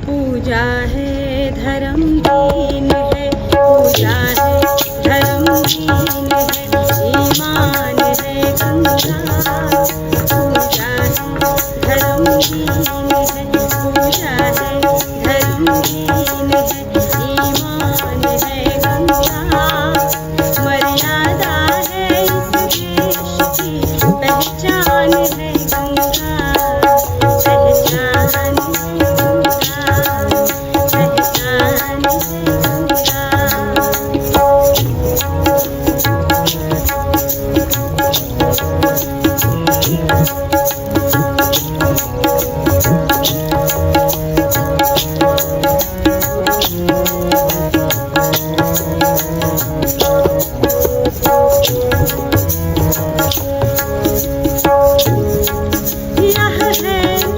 पूजा है धर्म दीन है, पूजा है धर्म दीन है, ईमान है गंगा। पूजा है धर्म दीन है, पूजा है धर्म दीन है, ईमान है गंगा। मर्यादा है इस देश की, पहचान है गंगा, पहचान है गंगा, पहचान है गंगा।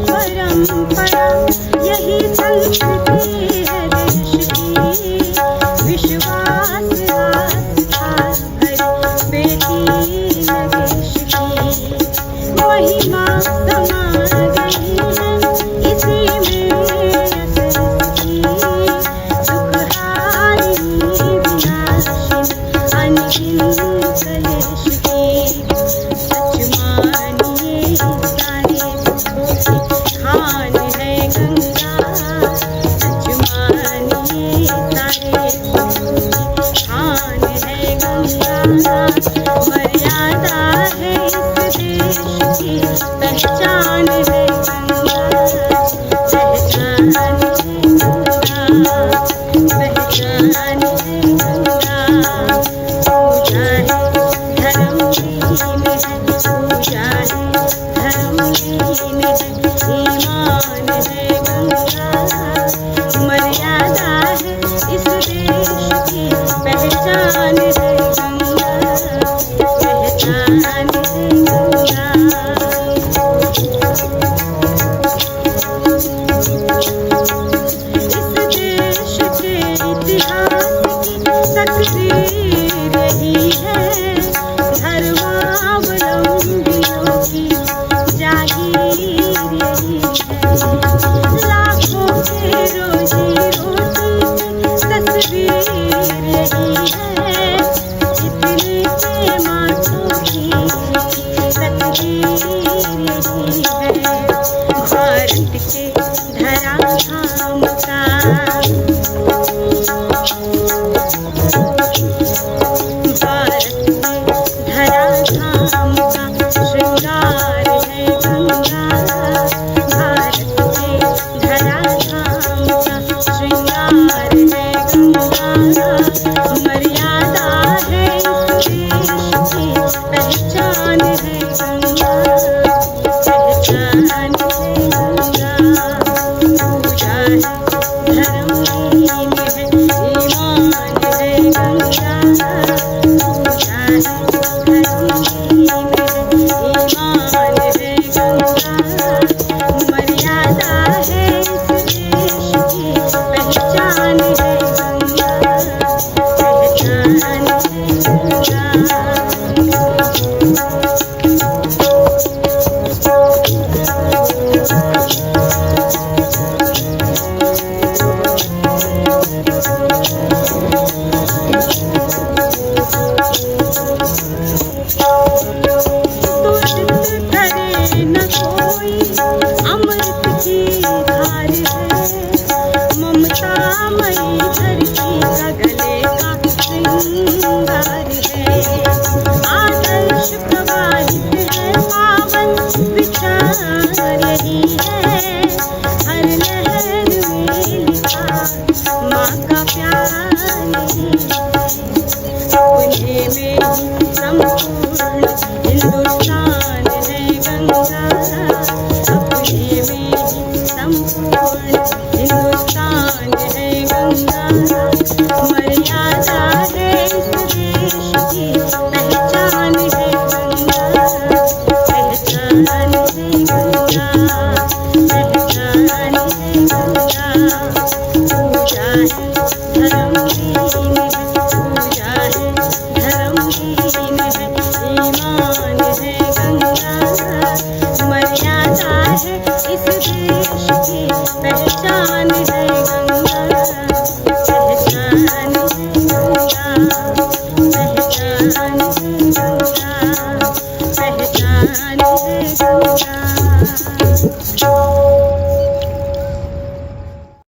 परंपरा यही संस्कृति है देश की, विश्वास आस्था हर बेटी नगेश की। महिमा समा गई है इसी में असर की, दुखहारी विनाशिनी अनगिनत कलेश की। सच मानिए सारे दुखों की खान है गंगा, सच मानिए सारे दुखों की खान है गंगा। मर्यादा है इस देश की, पहचान है गंगा, पहचान है गंगा, पहचान है गंगा। पूजा है धर्म दीन है, पूजा है धर्म दीन है, ईमान है गंगा। मर्यादा है इस देश की, पहचान है गंगा, पहचान है गंगा। इस देश के इतिहास की तकदीर यही है, धर्मावलंबियों की जागीर यही है। लाखों के रोजी रोटी की तस्वीर यही है, इतने के माथों की तकदीर यही है। भारत के धराधाम का, भारत के धराधाम का श्रृंगार है गंगा, भारत के धराधाम का श्रृंगार है गंगा। मर्यादा है इस देश की, पहचान है गंगा, पहचान है गंगा। पूजा है धर्म दीन है, ईमान है गंगा। पूजा है धर्म दीन है, ईमान है गंगा। मर्यादा है इस देश की, पहचान है गंगा, पहचान है गंगा। दूषित करे न कोई, अमृत की धार है, ममता मई धरती का गले का श्रृंगार है। आदर्श प्रवाहित है पावन विचार यही है, हर लहर में लिखा माँ का प्यार यही है। अपने में ही संपूर्ण हिंदुस्तान है गंगा, अपने में ही संपूर्ण हिंदुस्तान है गंगा। मर्यादा है इस देश की, पहचान है गंगा, पहचान है गंगा, पहचान है गंगा। पूजा है धर्म दीन है, पूजा है धर्म दीन है, ईमान है गंगा। मर्यादा है इस देश की, पहचान जान है गंगा।